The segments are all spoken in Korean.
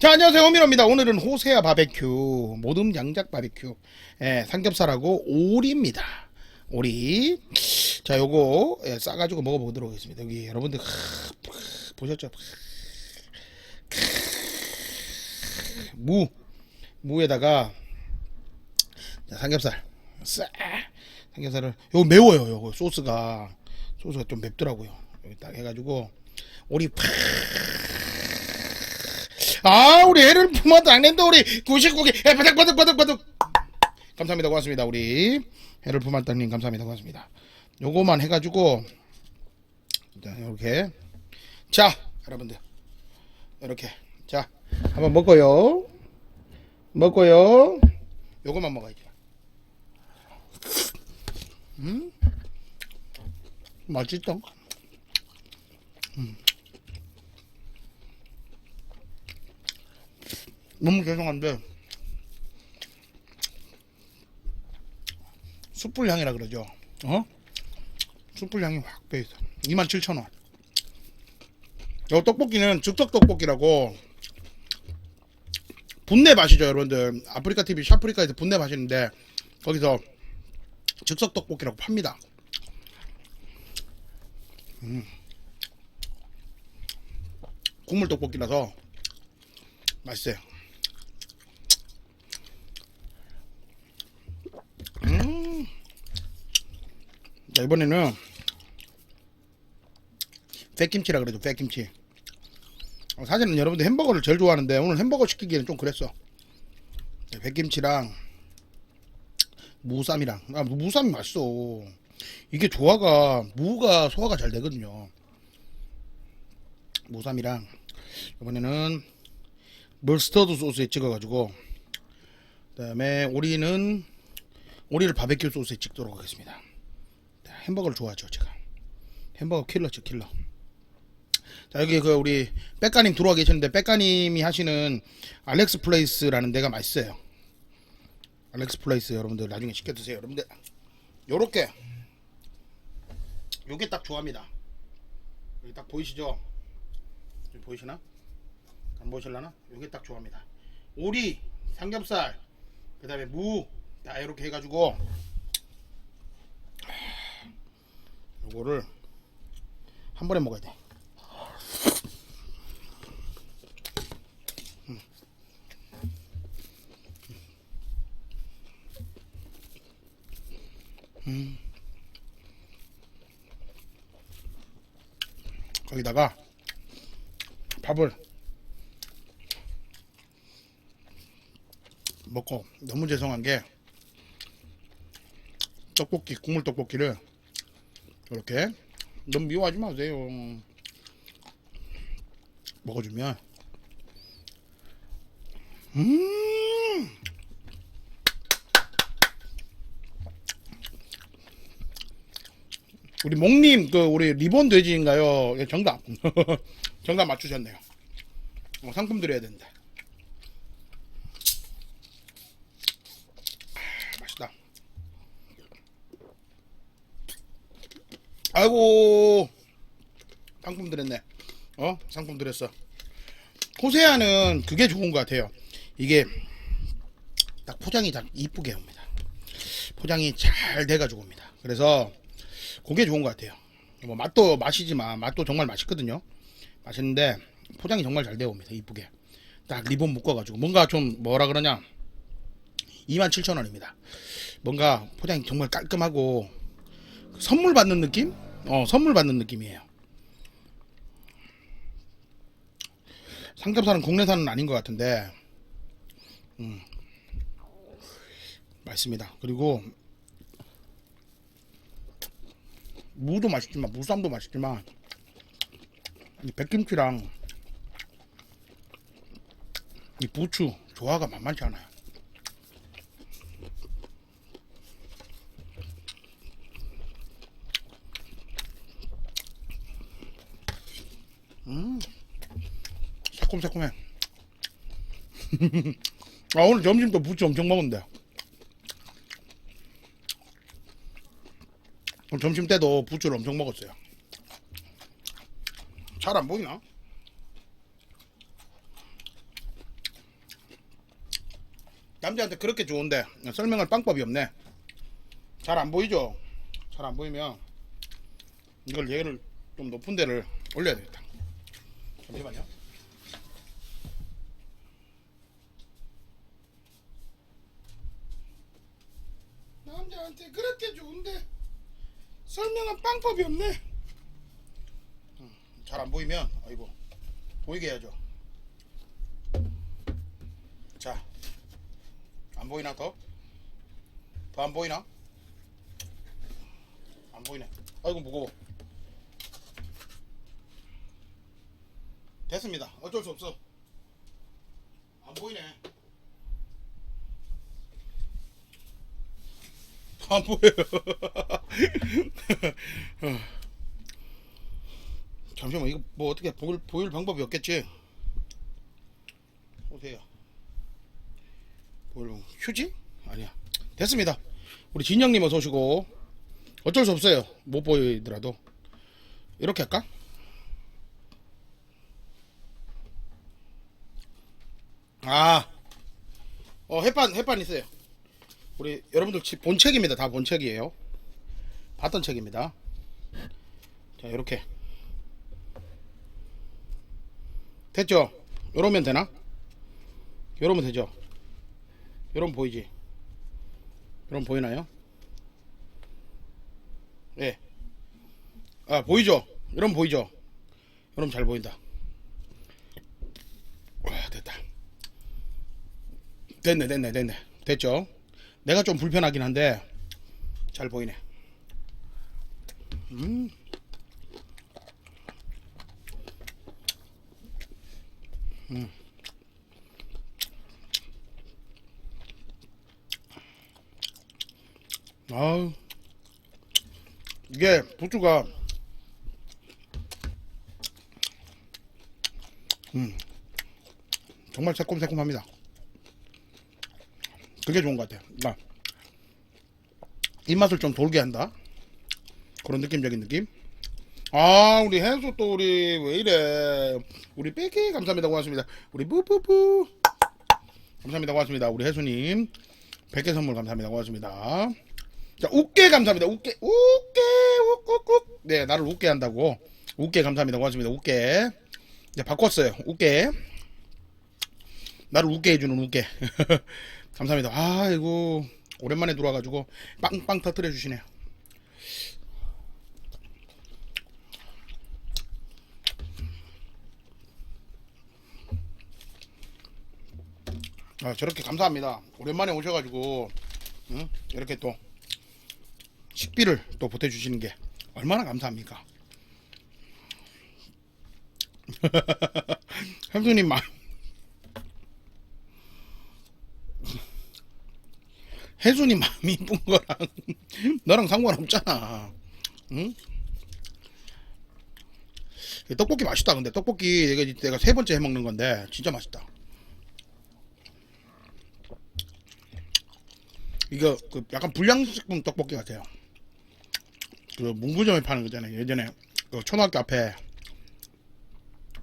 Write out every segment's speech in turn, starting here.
자, 안녕하세요. 호미로입니다. 오늘은 호세아 바베큐, 모듬 양작 바베큐, 삼겹살하고 오리입니다. 오리. 자, 요거 싸가지고 먹어보도록 하겠습니다. 여기 여러분들 보셨죠? 무에다가 자, 삼겹살 삼겹살을 요거 매워요. 요거 소스가 좀 맵더라고요. 여기 딱 해가지고 오리 우리 애를 품어도 안 된다. 우리 99개 바닥 감사합니다. 고맙습니다. 우리 애를 품었다님 감사합니다. 고맙습니다. 요거만 해가지고 이렇게 자 여러분들 이렇게 자 한번 먹고요. 요거만 먹어야지. 맛있다. 너무 죄송한데 숯불 향이라 그러죠. 숯불 향이 확 배있어. 27,000원. 요 떡볶이는 즉석 떡볶이라고 분내 맛이죠. 여러분들 아프리카TV 샤프리카에서 분내 맛있는데 거기서 즉석 떡볶이라고 팝니다. 국물 떡볶이라서 맛있어요. 자, 이번에는 팩김치라 그래도 팩김치. 사실은 여러분들 햄버거를 제일 좋아하는데 오늘 햄버거 시키기에는 좀 그랬어. 팩김치랑 무쌈이랑 무쌈이 맛있어. 이게 조화가 무가 소화가 잘 되거든요. 무쌈이랑 이번에는 머스터드 소스에 찍어가지고 그다음에 오리를 바베큐 소스에 찍도록 하겠습니다. 햄버거를 좋아하죠. 제가 햄버거 킬러죠. 킬러. 자, 여기 우리 백가님 들어와 계시는데 백가님이 하시는 알렉스 플레이스라는 데가 맛있어요. 알렉스 플레이스 여러분들 나중에 시켜 드세요. 여러분들 요렇게 요게 딱 좋아합니다. 여기 딱 보이시죠? 여기 보이시나? 안 보이실라나? 요게 딱 좋아합니다. 오리, 삼겹살, 그 다음에 무 다 이렇게 해가지고 요거를 한 번에 먹어야 돼. 거기다가 밥을 먹고 너무 죄송한 게 떡볶이 국물 떡볶이를 이렇게 너무 미워하지 마세요. 먹어주면 우리 목님 우리 리본 돼지인가요? 예, 정답 정답 맞추셨네요. 상품 드려야 된다. 맛있다. 아이고 상품 드렸네. 상품 드렸어. 호세아는 그게 좋은 것 같아요. 이게 딱 포장이 딱 이쁘게 옵니다. 포장이 잘 돼가지고 옵니다. 그래서 그게 좋은 것 같아요. 뭐 맛도 맛이지만 맛도 정말 맛있거든요. 맛있는데 포장이 정말 잘 되어 옵니다. 이쁘게 딱 리본 묶어가지고 뭔가 좀 뭐라 그러냐 27,000원입니다. 뭔가 포장이 정말 깔끔하고 선물 받는 느낌? 선물 받는 느낌이에요. 삼겹살은 국내산은 아닌 것 같은데 맛있습니다. 그리고 무도 맛있지만 무쌈도 맛있지만 이 백김치랑 이 부추 조화가 만만치 않아요. 새콤새콤해. 오늘 점심도 부추 엄청 먹었는데 오늘 점심 때도 부추를 엄청 먹었어요. 잘 안 보이나? 남자한테 그렇게 좋은데 설명할 방법이 없네. 잘 안 보이죠? 잘 안 보이면 이걸 얘를 좀 높은 데를 올려야 되겠다. 잠시만요. 남자한테 그렇게 좋은데 설명한 방법이 없네. 잘 안 보이면 아이고 보이게 해야죠. 자, 안 보이나 더? 더 안 보이나? 안 보이네. 아이고 무거워. 됐습니다. 어쩔 수 없어. 안 보이네. 안 보여요. 잠시만 이거 뭐 어떻게 보일 방법이 없겠지? 보세요. 휴지? 아니야. 됐습니다. 우리 진영님 어서 오시고. 어쩔 수 없어요. 못 보이더라도 이렇게 할까? 아, 햇반 있어요. 우리 여러분들 본책입니다. 다 본책이에요. 봤던 책입니다. 자, 이렇게 됐죠? 요러면 되나? 요러면 되죠? 요러면 보이지? 요러면 보이나요? 예. 아, 보이죠? 이러면 보이죠? 이러면 잘 보인다. 와, 됐다. 됐네. 됐죠? 내가 좀 불편하긴 한데 잘 보이네. 아우, 이게 부추가 정말 새콤새콤합니다. 그게 좋은 것 같아요. 그러니까 입맛을 좀 돌게 한다. 그런 느낌적인 느낌. 아, 우리 해수 또 우리 왜 이래? 우리 빼기 감사합니다. 고맙습니다. 우리 뿌뿌뿌 감사합니다. 고맙습니다. 우리 해수님 100개 선물 감사합니다. 고맙습니다. 자, 웃게 감사합니다. 웃게 욱욱욱. 네, 나를 웃게 한다고. 웃게 감사합니다. 고맙습니다. 웃게. 이제 바꿨어요. 웃게. 나를 웃게 해주는 웃게. 감사합니다. 아이고 오랜만에 들어와가지고 빵빵 터뜨려 주시네요. 아, 저렇게 감사합니다. 오랜만에 오셔가지고 이렇게 또 식비를 또 보태주시는 게 얼마나 감사합니까? 형수님 마 혜순이 마음이 이쁜 거랑 너랑 상관없잖아. 응? 떡볶이 맛있다. 근데 떡볶이 내가 세 번째 해 먹는 건데 진짜 맛있다. 이거 그 약간 불량식품 떡볶이 같아요. 그 문구점에 파는 거잖아요. 예전에 그 초등학교 앞에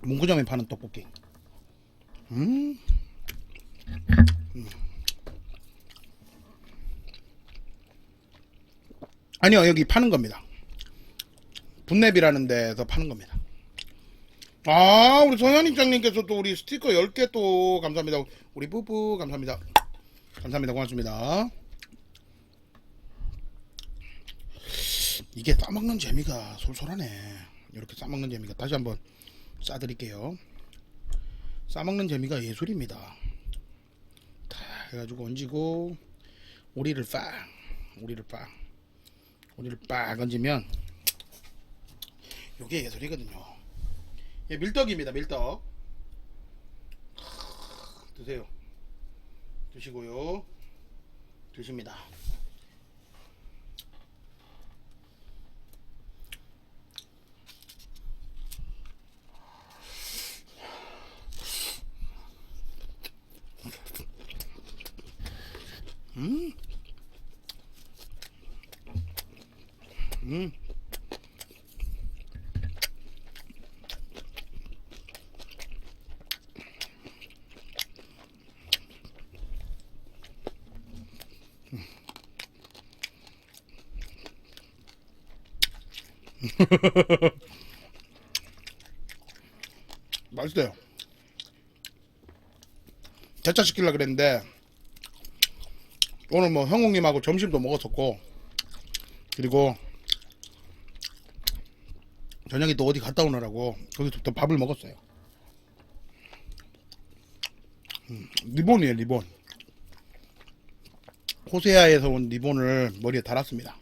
문구점에 파는 떡볶이. 아니요, 여기 파는 겁니다. 분랩이라는 데서 파는 겁니다. 아, 우리 성현입장님께서 또 우리 스티커 10개 또 감사합니다. 우리 뿌뿌 감사합니다. 감사합니다. 고맙습니다. 이게 싸먹는 재미가 솔솔하네. 이렇게 싸먹는 재미가 다시 한번 싸드릴게요. 싸먹는 재미가 예술입니다. 다 해가지고 얹고 오리를 빡 얹으면 요게 예술이거든요. 예, 밀떡입니다. 밀떡 드세요. 드시고요. 드십니다. 음. 맛있어요. 대차시키려고 그랬는데 오늘 뭐 형욱님하고 점심도 먹었었고, 그리고 저녁에 또 어디 갔다 오느라고 거기서 또 밥을 먹었어요. 리본이에요, 리본. 코세아에서 온 리본을 머리에 달았습니다.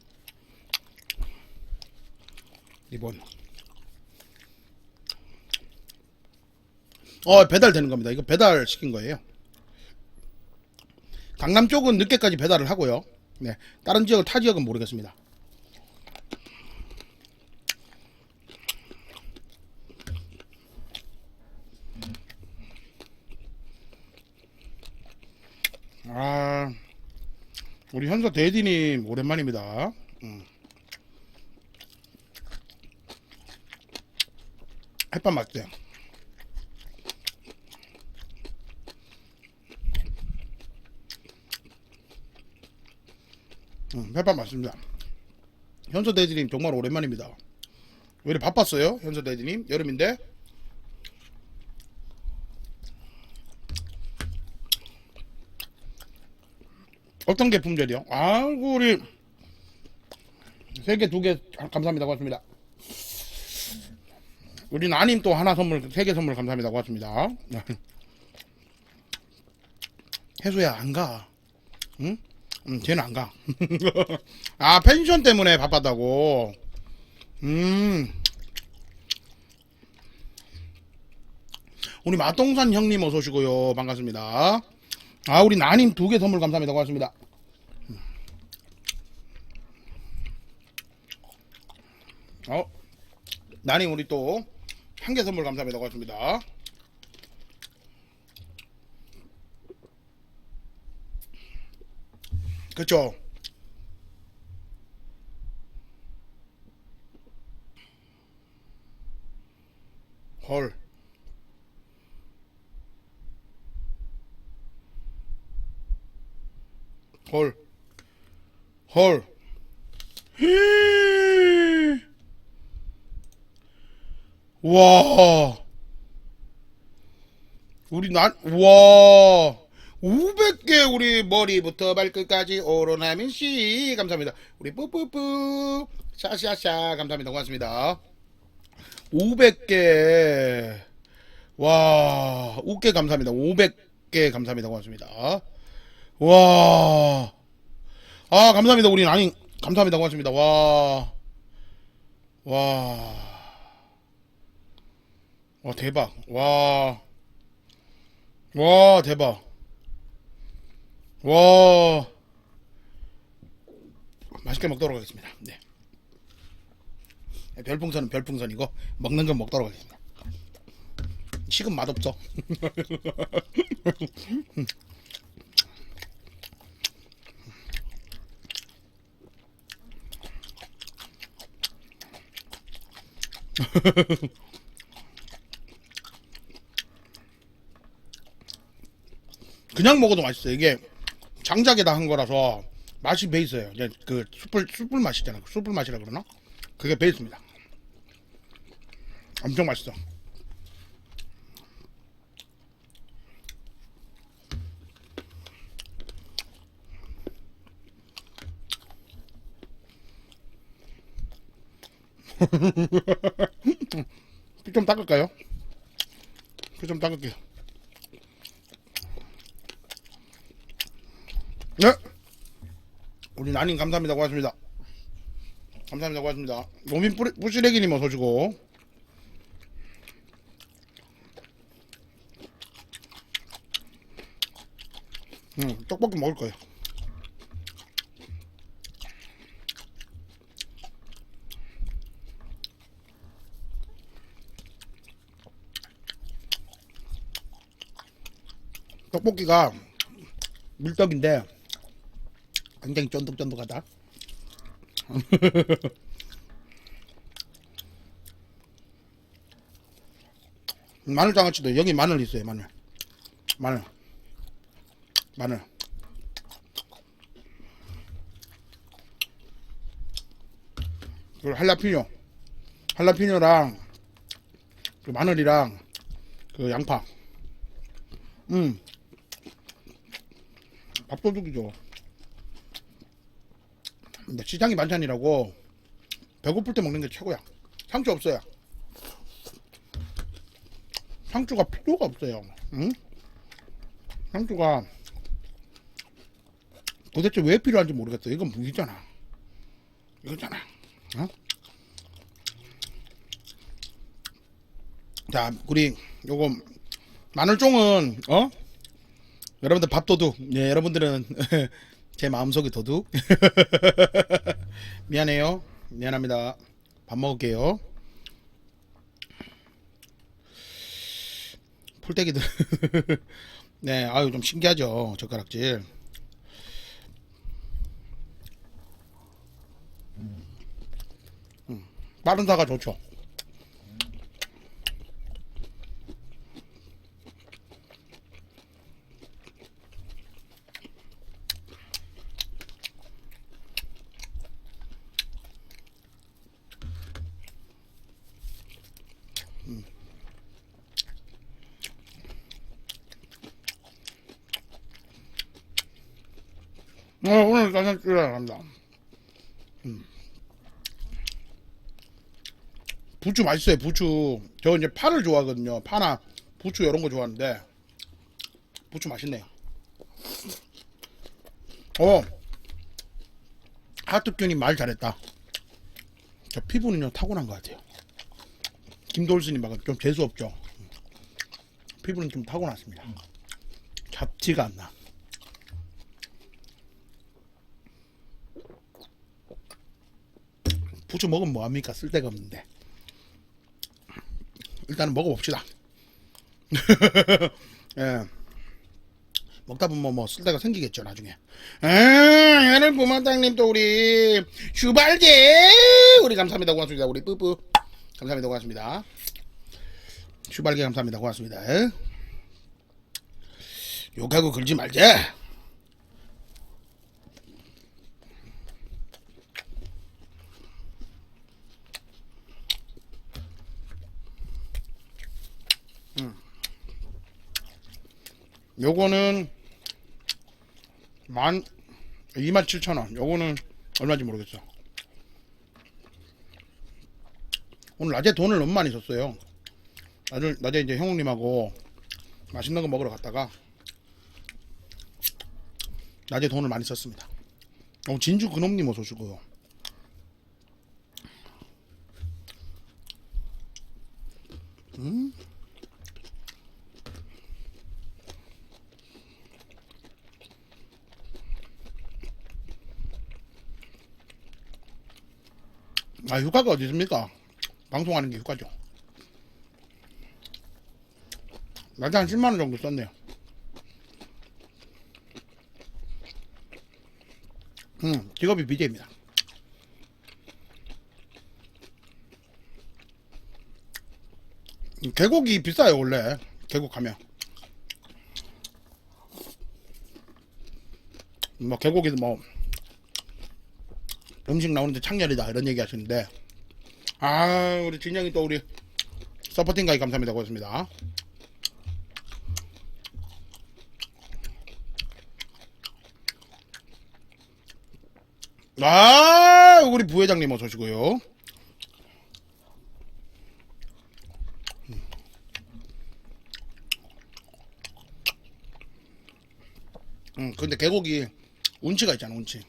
리본. 배달되는 겁니다. 이거 배달 시킨 거예요. 강남 쪽은 늦게까지 배달을 하고요. 네, 다른 지역은 타 지역은 모르겠습니다. 우리 현서 대디님 오랜만입니다. 햇밥 맛있어요. 햇밥 맛있습니다. 현서 대디님 정말 오랜만입니다. 왜 이렇게 바빴어요, 현서 대디님? 여름인데. 어떤 게 품절이요? 아이고, 우리 3개 2개 감사합니다. 고맙습니다. 우리 나님 또 하나 선물, 3개 선물 감사합니다. 고맙습니다. 해수야 안 가. 응? 쟤는 안 가. 아, 펜션 때문에 바빴다고. 우리 마동산 형님 어서 오시고요. 반갑습니다. 아, 우리 나님 2개 선물 감사합니다. 고맙습니다. 나님 우리 또 1개 선물 감사합니다. 고맙습니다. 그쵸? 헐. 헐. 헐. 와. 와. 500개 우리 머리부터 발끝까지 오로나민씨 감사합니다. 우리 뿌뿌뿌 샤샤샤 감사합니다. 고맙습니다. 500개. 와, 웃게 감사합니다. 500개 감사합니다. 고맙습니다. 와. 아, 감사합니다. 우리 나님 감사합니다. 고맙습니다. 와. 와. 와, 대박. 와. 와, 대박. 와. 맛있게 먹도록 하겠습니다. 네. 별풍선은 별풍선이고 먹는 건 먹도록 하겠습니다. 식은 맛없어. 그냥 먹어도 맛있어요. 이게 장작에다 한 거라서 맛이 배 있어요. 이제 그 숯불 맛이잖아. 숯불 맛이라 그러나? 그게 배 있습니다. 엄청 맛있어. 피 좀 닦을까요? 피 좀 닦을게요. 네. 우리 나님 감사합니다. 고맙습니다. 감사합니다. 고맙습니다. 노민 뿌시래기님 어서주고. 떡볶이 먹을 거예요. 떡볶이가 밀떡인데 굉장히 쫀득쫀득하다. 마늘장아찌도 여기 마늘 있어요. 마늘 그리고 할라피뇨 할라피뇨랑 그 마늘이랑 그 양파. 밥도둑이죠. 근데 시장이 만찬이라고 배고플 때 먹는 게 최고야. 상추 없어요. 상추가 필요가 없어요. 응? 상추가 도대체 왜 필요한지 모르겠어. 이건 무기잖아. 이거잖아. 어? 자, 우리 요거 마늘종은 여러분들 밥도둑. 예, 여러분들은 제 마음속의 도둑. 미안해요. 미안합니다. 밥 먹을게요. 풀떼기들. 네, 아유 좀 신기하죠. 젓가락질. 빠른 사가 좋죠. 오늘 짜장찌개 간다. 부추 맛있어요. 부추. 저 이제 파를 좋아하거든요. 파나 부추 이런 거 좋아하는데 부추 맛있네요. 하트균이 말 잘했다. 저 피부는요 타고난 것 같아요. 김돌순이 막 좀 재수 없죠. 피부는 좀 타고났습니다. 잡지가 안 나. 부추 먹으면 뭐합니까? 쓸데가 없는데. 일단은 먹어봅시다. 예. 먹다 보면 뭐 쓸데가 생기겠죠 나중에. 오늘 부마장님 또 우리 슈발게 우리 감사합니다. 고맙습니다. 우리 뿌뿌 감사합니다. 고맙습니다. 슈발게 감사합니다. 고맙습니다. 욕하고 그러지 말자. 요거는 27,000원. 요거는 얼마인지 모르겠어. 오늘 낮에 돈을 너무 많이 썼어요. 낮에 이제 형님하고 맛있는 거 먹으러 갔다가 낮에 돈을 많이 썼습니다. 진주 그놈님 어서 오시고요. 휴가가 어디 있습니까? 방송하는 게 휴가죠. 낮에 한 10만원 정도 썼네요. 직업이 BJ입니다. 계곡이 비싸요 원래. 계곡 가면 뭐 계곡에도 뭐 음식 나오는데 창렬이다 이런 얘기 하시는데 우리 진영이 또 우리 서포팅 가입 감사합니다. 고맙습니다. 우리 부회장님 어서 오시고요. 근데 계곡이 운치가 있잖아. 운치.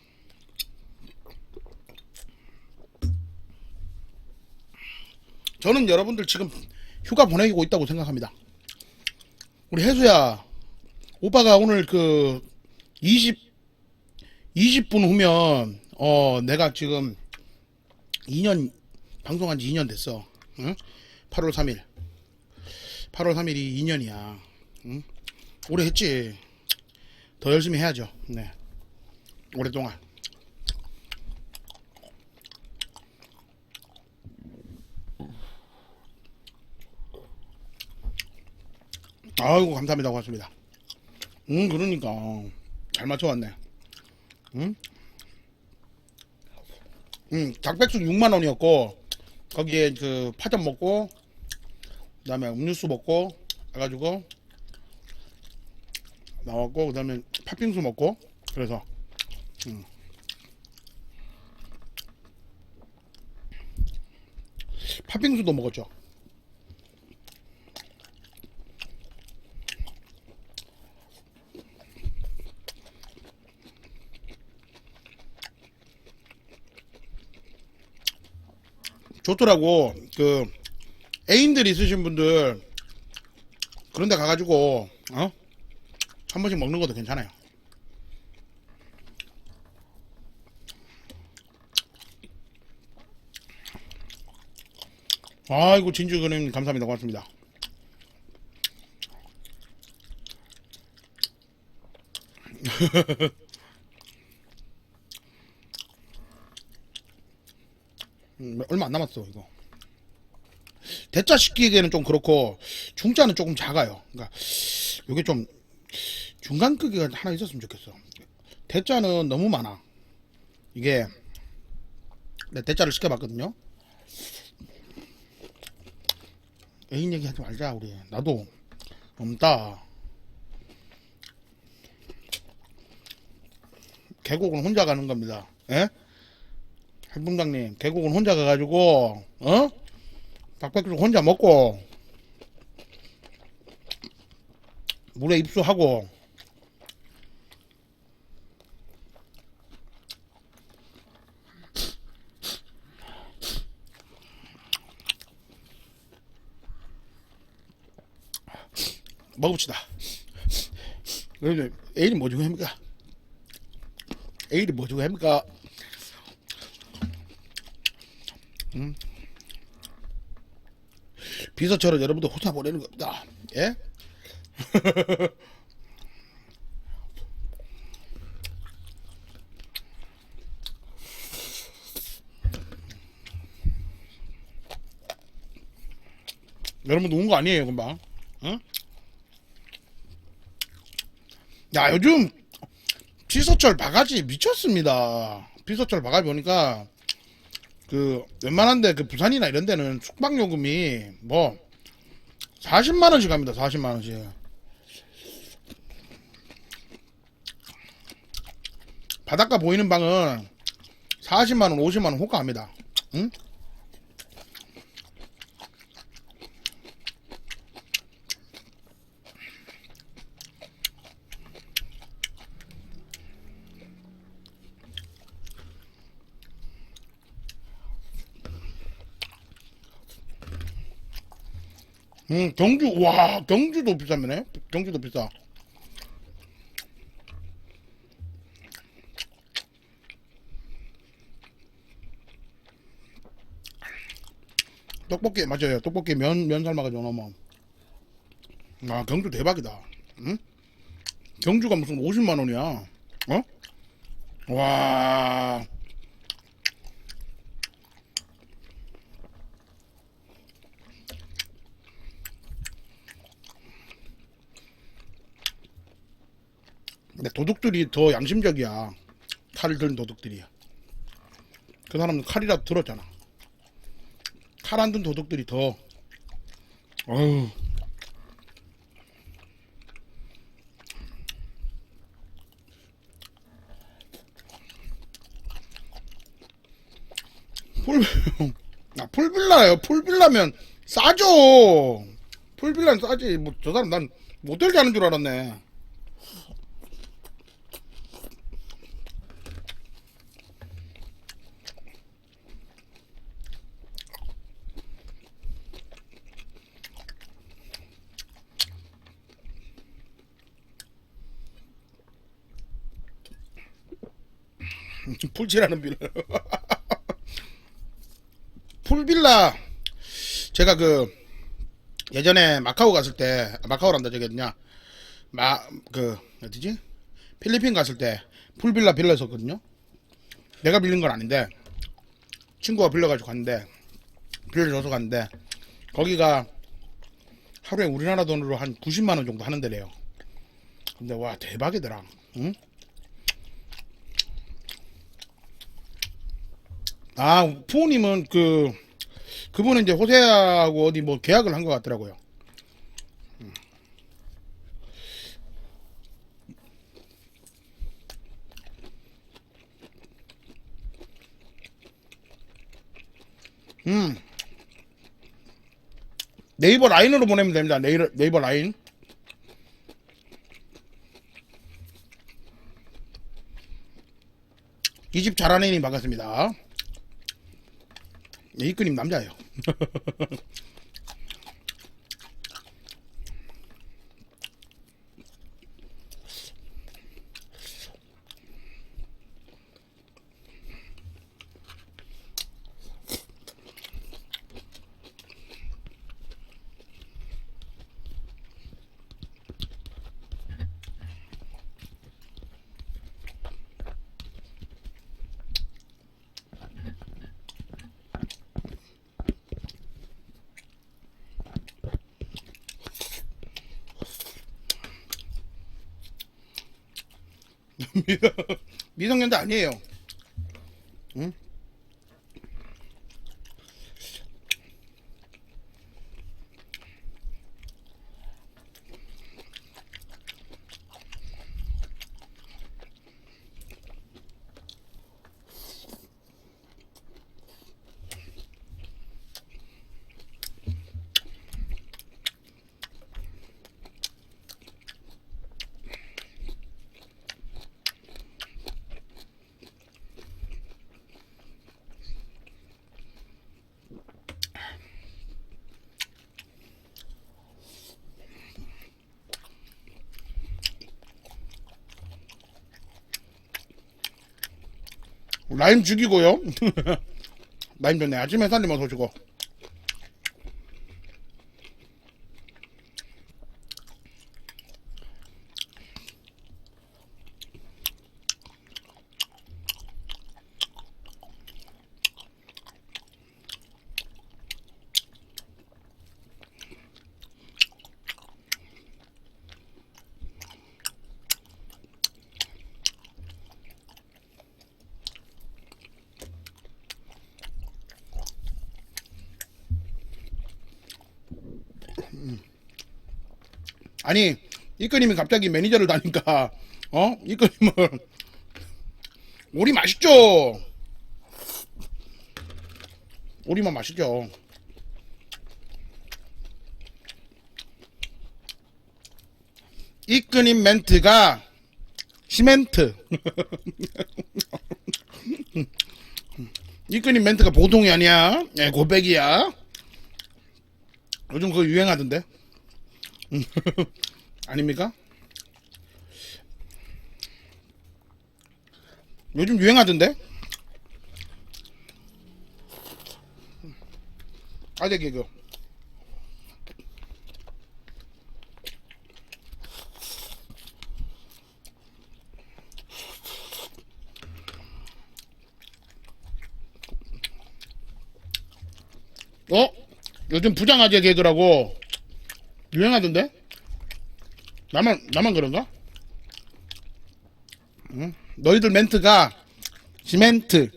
저는 여러분들 지금 휴가 보내고 있다고 생각합니다. 우리 혜수야, 오빠가 오늘 그 20분 후면 내가 지금 2년 방송한 지 2년 됐어. 응? 8월 3일이 2년이야. 응? 오래 했지. 더 열심히 해야죠. 네. 오랫동안. 아이고 감사합니다. 고맙습니다. 그러니까 잘 맞춰왔네. 닭백숙 6만원이었고 거기에 그 파전 먹고 그다음에 음료수 먹고 해가지고 나왔고 그다음에 팥빙수 먹고 그래서 팥빙수도 먹었죠. 좋더라고. 그 애인들 있으신 분들 그런데 가가지고 한 번씩 먹는 것도 괜찮아요. 아이고 진주 그님 감사합니다. 고맙습니다. 얼마 안 남았어 이거. 대짜 시키기에는 좀 그렇고 중짜는 조금 작아요. 그러니까 이게 좀 중간 크기가 하나 있었으면 좋겠어. 대짜는 너무 많아. 이게 내 대짜를 시켜봤거든요. 애인 얘기하지 말자 우리. 나도 없다. 계곡은 혼자 가는 겁니다. 예? 한봉장님 계곡은 혼자 가가지고 닭백숙 혼자 먹고 물에 입수하고 먹읍시다. 그런데 애인이 뭐 주고 합니까? 애인이 뭐 주고 합니까? 비서처럼 여러분도 혼자 보내는 겁니다. 예? 여러분 누군 거 아니에요, 금방? 응? 야, 요즘 비서철 바가지 미쳤습니다. 비서철 바가지 보니까 그 웬만한데 그 부산이나 이런 데는 숙박 요금이 뭐 40만 원씩 합니다. 40만 원씩. 바닷가 보이는 방은 40만 원, 50만 원 호가합니다. 응? 경주, 와, 경주도 비싸네. 경주도 비싸. 떡볶이, 맞아요. 떡볶이 면 삶아가지고 넣으면. 아, 경주 대박이다. 응? 경주가 무슨 50만 원이야. 어? 와. 근데 도둑들이 더 양심적이야. 칼을 든 도둑들이야. 그 사람은 칼이라도 들었잖아. 칼 안 든 도둑들이 더, 어휴. 풀, 풀빌라요. 풀빌라면 싸죠. 풀빌라는 싸지. 뭐, 저 사람 난 모텔 가는 줄 알았네. 풀칠하는 빌라. 풀빌라. 제가 그, 예전에 마카오 갔을 때, 마카오란다 저기 어디냐. 어디지? 필리핀 갔을 때 풀빌라 빌렸었거든요. 내가 빌린 건 아닌데, 친구가 빌려가지고 갔는데, 빌려줘서 갔는데, 거기가 하루에 우리나라 돈으로 한 90만원 정도 하는 데래요. 근데 와, 대박이더라. 응? 아, 부모님은 그, 그분은 이제 호세하고 어디 뭐 계약을 한 것 같더라고요. 네이버 라인으로 보내면 됩니다. 네이버 라인. 이 집 잘하는 님 반갑습니다. 네, 이끄님 남자예요. 미성년자 아니에요. 응? 라임 죽이고요. 라임 좋네. 아침 햇살님 어서 오시고. 아니 이끄님이 갑자기 매니저를 다니까 이끄님은 오리 맛있죠. 오리만 맛있죠. 이끄님 멘트가 시멘트. 이끄님 멘트가 보통이 아니야. 네, 고백이야. 요즘 그거 유행하던데. 아닙니까? 요즘 유행하던데? 아재 개그. 요즘 부장아재 개그라고 유행하던데? 나만 그런가? 응? 너희들 멘트가 시멘트.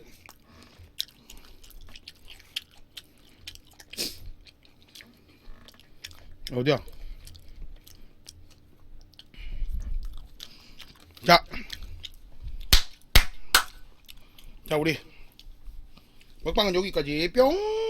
어디야? 자, 우리 먹방은 여기까지 뿅.